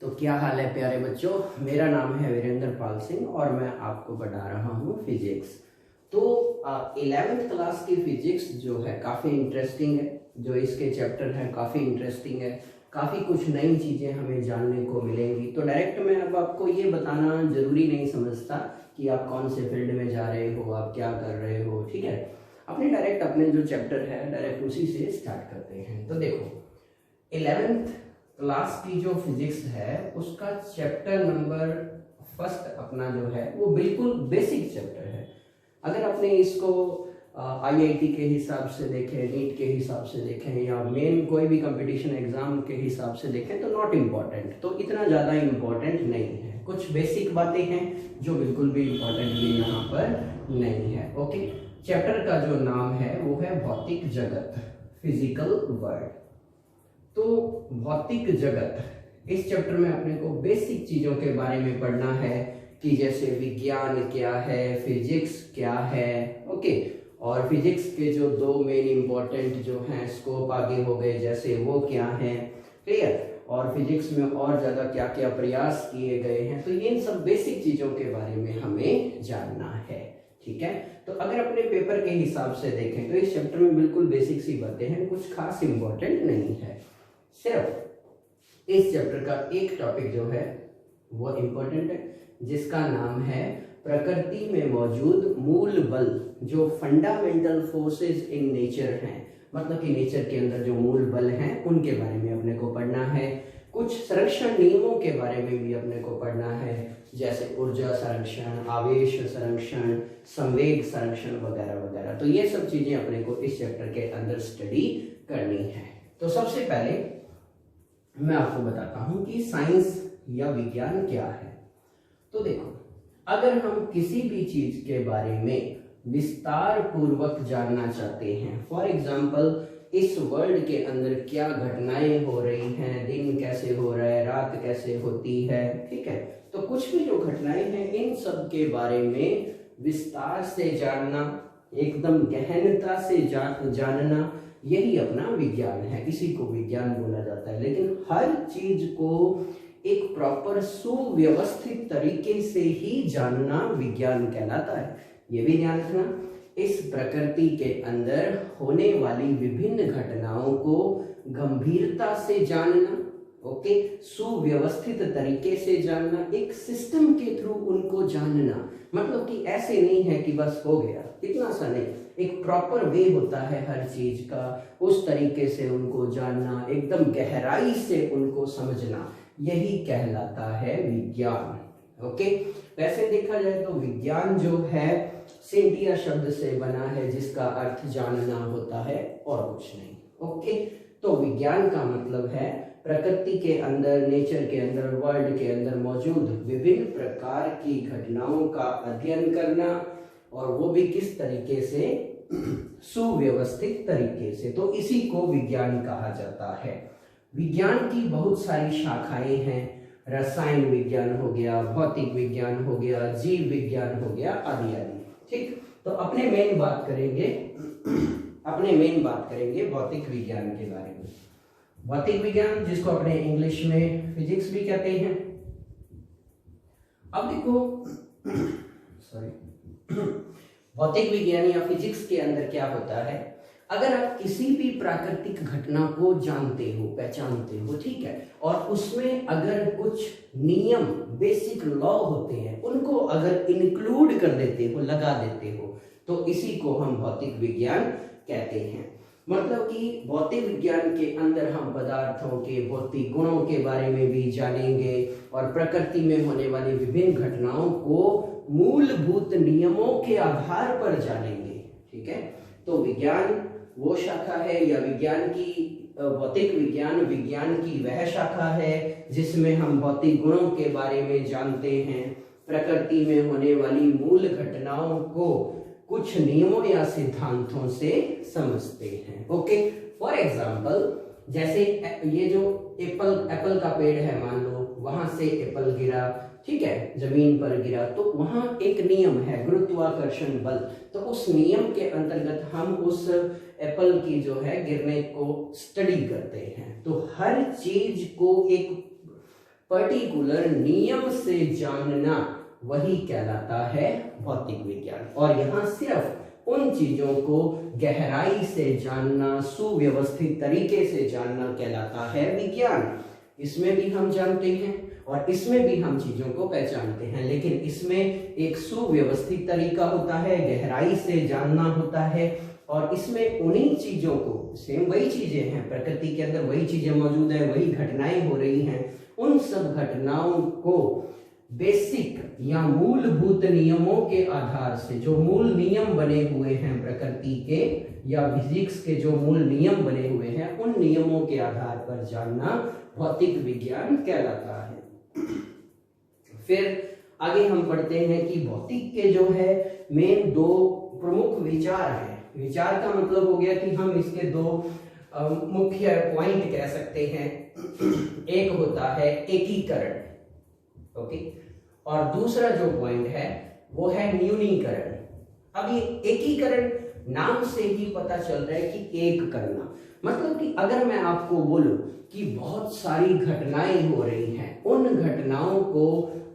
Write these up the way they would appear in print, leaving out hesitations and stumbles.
तो क्या हाल है प्यारे बच्चों। मेरा नाम है वीरेंद्र पाल सिंह और मैं आपको पढ़ा रहा हूँ फिजिक्स। तो 11th क्लास की फिजिक्स जो है काफ़ी इंटरेस्टिंग है। जो इसके चैप्टर हैं काफ़ी इंटरेस्टिंग है। काफ़ी कुछ नई चीज़ें हमें जानने को मिलेंगी। तो डायरेक्ट मैं अब आपको ये बताना ज़रूरी नहीं समझता कि आप कौन से फील्ड में जा रहे हो, आप क्या कर रहे हो। ठीक है, अपने डायरेक्ट अपने जो चैप्टर है डायरेक्ट उसी से स्टार्ट करते हैं। तो देखो 11th क्लास की जो फिजिक्स है उसका चैप्टर नंबर फर्स्ट अपना जो है वो बिल्कुल बेसिक चैप्टर है। अगर आपने इसको आईआईटी के हिसाब से देखें, नीट के हिसाब से देखें या मेन कोई भी कंपटीशन एग्जाम के हिसाब से देखें तो नॉट इम्पॉर्टेंट, तो इतना ज़्यादा इम्पॉर्टेंट नहीं है। कुछ बेसिक बातें हैं जो बिल्कुल भी इम्पॉर्टेंट भी यहाँ पर नहीं है। ओके, चैप्टर का जो नाम है वो है भौतिक जगत, फिजिकल वर्ल्ड। तो भौतिक जगत, इस चैप्टर में अपने को बेसिक चीजों के बारे में पढ़ना है कि जैसे विज्ञान क्या है, फिजिक्स क्या है। ओके, और फिजिक्स के जो दो मेन इंपॉर्टेंट जो हैं स्कोप आगे हो गए जैसे वो क्या हैं, क्लियर। और फिजिक्स में और ज्यादा क्या क्या प्रयास किए गए हैं, तो इन सब बेसिक चीजों के बारे में हमें जानना है। ठीक है, तो अगर अपने पेपर के हिसाब से देखें तो इस चैप्टर में बिल्कुल बेसिक सी बातें हैं, कुछ खास इंपॉर्टेंट नहीं है। सिर्फ इस चैप्टर का एक टॉपिक जो है वो इंपॉर्टेंट है जिसका नाम है प्रकृति में मौजूद मूल बल, जो फंडामेंटल फोर्सेस इन नेचर हैं। मतलब कि नेचर के अंदर जो मूल बल हैं उनके बारे में अपने को पढ़ना है। कुछ संरक्षण नियमों के बारे में भी अपने को पढ़ना है, जैसे ऊर्जा संरक्षण, आवेश संरक्षण, संवेग संरक्षण वगैरह वगैरह। तो ये सब चीजें अपने को इस चैप्टर के अंदर स्टडी करनी है। तो सबसे पहले मैं आपको बताता हूं कि साइंस या विज्ञान क्या है। तो देखो, अगर हम किसी भी चीज के बारे में विस्तार पूर्वक जानना चाहते हैं, फॉर एग्जाम्पल इस वर्ल्ड के अंदर क्या घटनाएं हो रही हैं, दिन कैसे हो रहा है, रात कैसे होती है, ठीक है, तो कुछ भी जो घटनाएं हैं इन सब के बारे में विस्तार से जानना, एकदम गहनता से जानना, यही अपना विज्ञान है। इसी को विज्ञान बोला जाता है। लेकिन हर चीज को एक प्रॉपर सुव्यवस्थित तरीके से ही जानना विज्ञान कहलाता है। ये भी ध्यान रखना, इस प्रकृति के अंदर होने वाली विभिन्न घटनाओं को गंभीरता से जानना, ओके, सुव्यवस्थित तरीके से जानना, एक सिस्टम के थ्रू उनको जानना। मतलब कि ऐसे नहीं है कि बस हो गया, इतना सा नहीं, एक प्रॉपर वे होता है हर चीज का, उस तरीके से उनको जानना, एकदम गहराई से उनको समझना, यही कहलाता है विज्ञान। ओके, वैसे देखा जाए तो विज्ञान जो है सिंटिया शब्द से बना है जिसका अर्थ जानना होता है और कुछ नहीं। ओके, तो विज्ञान का मतलब है प्रकृति के अंदर, नेचर के अंदर, वर्ल्ड के अंदर मौजूद विभिन्न प्रकार की घटनाओं का अध्ययन करना, और वो भी किस तरीके से, सुव्यवस्थित तरीके से। तो इसी को विज्ञान कहा जाता है। विज्ञान की बहुत सारी शाखाएं हैं, रसायन विज्ञान हो गया, भौतिक विज्ञान हो गया, जीव विज्ञान हो गया, आदि आदि। ठीक, तो अपने मेन बात करेंगे भौतिक विज्ञान के बारे में। भौतिक विज्ञान जिसको अपने इंग्लिश में फिजिक्स भी कहते हैं। अब देखो सॉरी भौतिक विज्ञान या फिजिक्स के अंदर क्या होता है, अगर आप किसी भी प्राकृतिक घटना को जानते हो, पहचानते हो, ठीक है, और उसमें अगर कुछ नियम, बेसिक लॉ होते हैं, उनको अगर इंक्लूड कर देते हो, लगा देते हो, तो इसी को हम भौतिक विज्ञान कहते हैं। मतलब कि भौतिक विज्ञान के अंदर हम पदार्थों के भौतिक गुणों के बारे में भी जानेंगे और प्रकृति में होने वाली विभिन्न घटनाओं को मूलभूत नियमों के आधार पर जानेंगे। ठीक है, तो विज्ञान वो शाखा है, या विज्ञान की भौतिक विज्ञान विज्ञान की वह शाखा है जिसमें हम भौतिक गुणों के बारे में जानते हैं, प्रकृति में होने वाली मूल घटनाओं को कुछ नियमों या सिद्धांतों से समझते हैं। ओके, फॉर एग्जाम्पल जैसे ये जो एप्पल का पेड़ है, मान लो वहां से एप्पल गिरा, ठीक है, जमीन पर गिरा, तो वहां एक नियम है गुरुत्वाकर्षण बल। तो उस नियम के अंतर्गत हम उस एप्पल की जो है गिरने को स्टडी करते हैं। तो हर चीज को एक पर्टिकुलर नियम से जानना वही कहलाता है भौतिक विज्ञान। और यहाँ सिर्फ उन चीजों को गहराई से जानना, सुव्यवस्थित तरीके से जानना कहलाता है विज्ञान। इसमें भी हम जानते हैं और इसमें भी हम चीजों को पहचानते हैं, लेकिन इसमें एक सुव्यवस्थित तरीका होता है, गहराई से जानना होता है। और इसमें उन्हीं चीजों को, सेम वही चीजें हैं, प्रकृति के अंदर वही चीजें मौजूद है, वही घटनाएं हो रही हैं, उन सब घटनाओं को बेसिक या मूलभूत नियमों के आधार से, जो मूल नियम बने हुए हैं प्रकृति के या फिजिक्स के, जो मूल नियम बने हुए हैं, उन नियमों के आधार पर जानना भौतिक विज्ञान कहलाता है। फिर आगे हम पढ़ते हैं कि भौतिक के जो है मेन दो प्रमुख विचार हैं। विचार का मतलब हो गया कि हम इसके दो मुख्य पॉइंट कह सकते हैं। एक होता है एकीकरण, ओके, और दूसरा जो पॉइंट है वो है न्यूनीकरण। अब ये एकीकरण नाम से ही पता चल रहा है कि एक करना, मतलब कि अगर मैं आपको बोलूं कि बहुत सारी घटनाएं हो रही हैं, उन घटनाओं को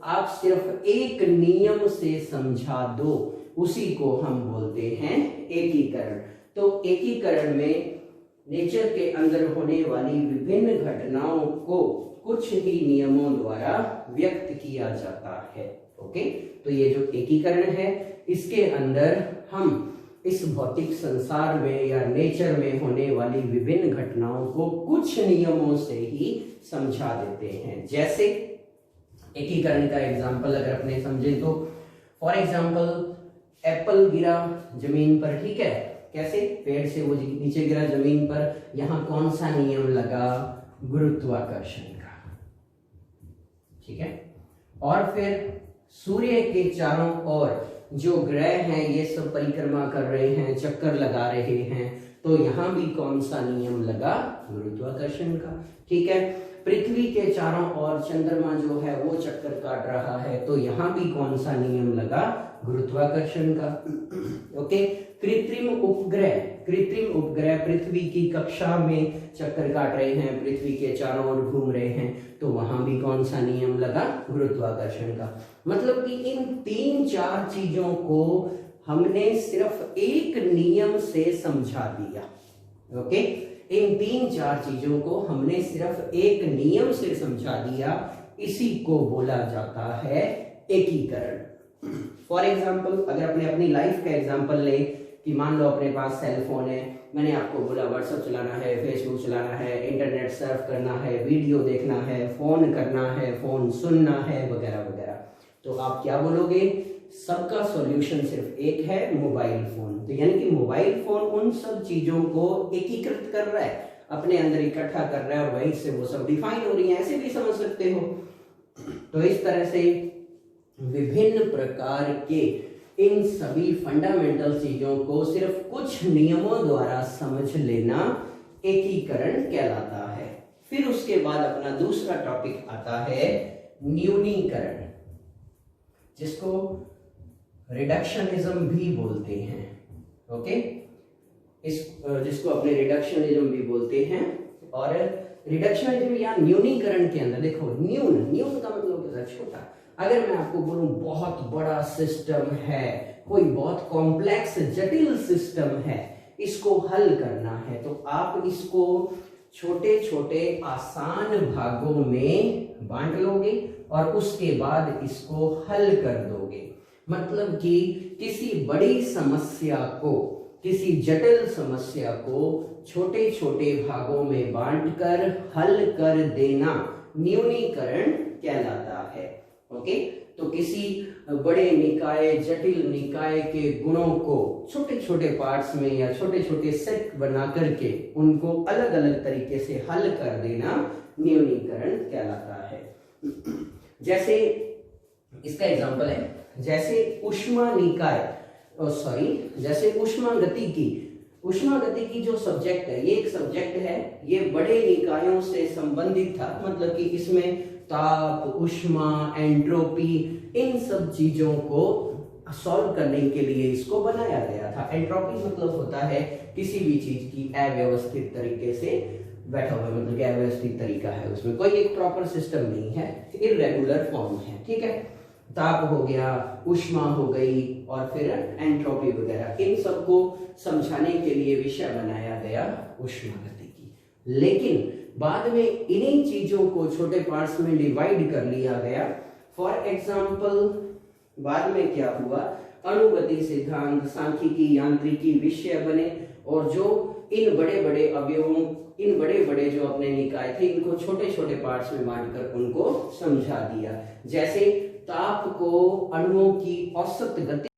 आप सिर्फ एक नियम से समझा दो, उसी को हम बोलते हैं एकीकरण। तो एकीकरण में नेचर के अंदर होने वाली विभिन्न घटनाओं को कुछ ही नियमों द्वारा व्यक्त किया जाता है। ओके, तो ये जो एकीकरण है, इसके अंदर हम इस भौतिक संसार में या नेचर में होने वाली विभिन्न घटनाओं को कुछ नियमों से ही समझा देते हैं। जैसे एकीकरण का एग्जाम्पल अगर अपने समझे तो फॉर एग्जाम्पल एप्पल गिरा जमीन पर, ठीक है, कैसे, पेड़ से वो नीचे गिरा जमीन पर, यहाँ कौन सा नियम लगा, गुरुत्वाकर्षण का, ठीक है। और फिर सूर्य के चारों ओर जो ग्रह हैं ये सब परिक्रमा कर रहे हैं, चक्कर लगा रहे हैं, तो यहां भी कौन सा नियम लगा, गुरुत्वाकर्षण का, ठीक है। पृथ्वी के चारों ओर चंद्रमा जो है वो चक्कर काट रहा है, तो यहां भी कौन सा नियम लगा, गुरुत्वाकर्षण का, ओके। कृत्रिम उपग्रह पृथ्वी की कक्षा में चक्कर काट रहे हैं, पृथ्वी के चारों ओर घूम रहे हैं, तो वहां भी कौन सा नियम लगा, गुरुत्वाकर्षण का। मतलब कि इन 3-4 चीजों को हमने सिर्फ एक नियम से समझा दिया, ओके। इन 3-4 चीजों को हमने सिर्फ एक नियम से समझा दिया, इसी को बोला जाता है एकीकरण। फॉर एग्जाम्पल अगर अपने अपनी लाइफ का एग्जाम्पल ले कि मान लो अपने पास सेल फोन है, मैंने आपको बोला व्हाट्सएप चलाना है, फेसबुक चलाना है, इंटरनेट सर्फ करना है, वीडियो देखना है, फोन करना है, फोन सुनना है, वगैरह वगैरह, तो आप क्या बोलोगे, सबका सॉल्यूशन सिर्फ एक है, मोबाइल फोन। तो यानी कि मोबाइल फोन उन सब चीजों को एकीकृत कर रहा है, अपने अंदर इकट्ठा कर रहा है और वहीं से वो सब डिफाइन हो रही है, ऐसे भी समझ सकते हो। तो इस तरह से विभिन्न प्रकार के इन सभी फंडामेंटल चीजों को सिर्फ कुछ नियमों द्वारा समझ लेना एकीकरण कहलाता है। फिर उसके बाद अपना दूसरा टॉपिक आता है न्यूनीकरण, जिसको रिडक्शनिज्म भी बोलते हैं, ओके, जिसको अपने रिडक्शनिज्म भी बोलते हैं। और रिडक्शनिज्म या न्यूनीकरण के अंदर देखो, न्यून का मतलब होता है छोटा। अगर मैं आपको बोलूं बहुत बड़ा सिस्टम है, कोई बहुत कॉम्प्लेक्स जटिल सिस्टम है, इसको हल करना है, तो आप इसको छोटे छोटे आसान भागों में बांट लोगे और उसके बाद इसको हल कर दोगे। मतलब कि किसी बड़ी समस्या को, किसी जटिल समस्या को छोटे छोटे भागों में बांटकर हल कर देना न्यूनीकरण कहलाता है, ओके। तो किसी बड़े निकाय, जटिल निकाय के गुणों को छोटे छोटे पार्ट्स में या छोटे छोटे सेट बना करके उनको अलग अलग तरीके से हल कर देना न्यूनीकरण कहलाता है। जैसे इसका एग्जांपल है, जैसे ऊष्मा निकाय, जैसे ऊष्मा गतिकी जो सब्जेक्ट है, ये एक सब्जेक्ट है, ये बड़े निकायों से संबंधित था। मतलब कि इसमें ताप, ऊष्मा, एंट्रोपी, इन सब चीजों को सॉल्व करने के लिए इसको बनाया गया था। एंट्रोपी मतलब होता है किसी भी चीज की अव्यवस्थित तरीके से बैठा हुआ, मतलब कि अव्यवस्थित तरीका है, उसमें कोई एक प्रॉपर सिस्टम नहीं है, इररेगुलर फॉर्म है, ठीक है। ताप हो गया, ऊष्मा हो गई, और फिर एंट्रोपी वगैरह, इन सबको समझाने के लिए विषय बनाया गया ऊष्मागतिकी। लेकिन बाद में इन्हीं चीजों को छोटे पार्ट्स में डिवाइड कर लिया गया। फॉर एग्जाम्पल बाद में क्या हुआ, अणुगति सिद्धांत, सांख्यिकी, यांत्रिकी विषय बने, और जो इन बड़े बड़े अवयवों, इन बड़े बड़े जो अपने निकाय थे, इनको छोटे छोटे पार्ट्स में बांटकर उनको समझा दिया। जैसे ताप को अणुओं की औसत गति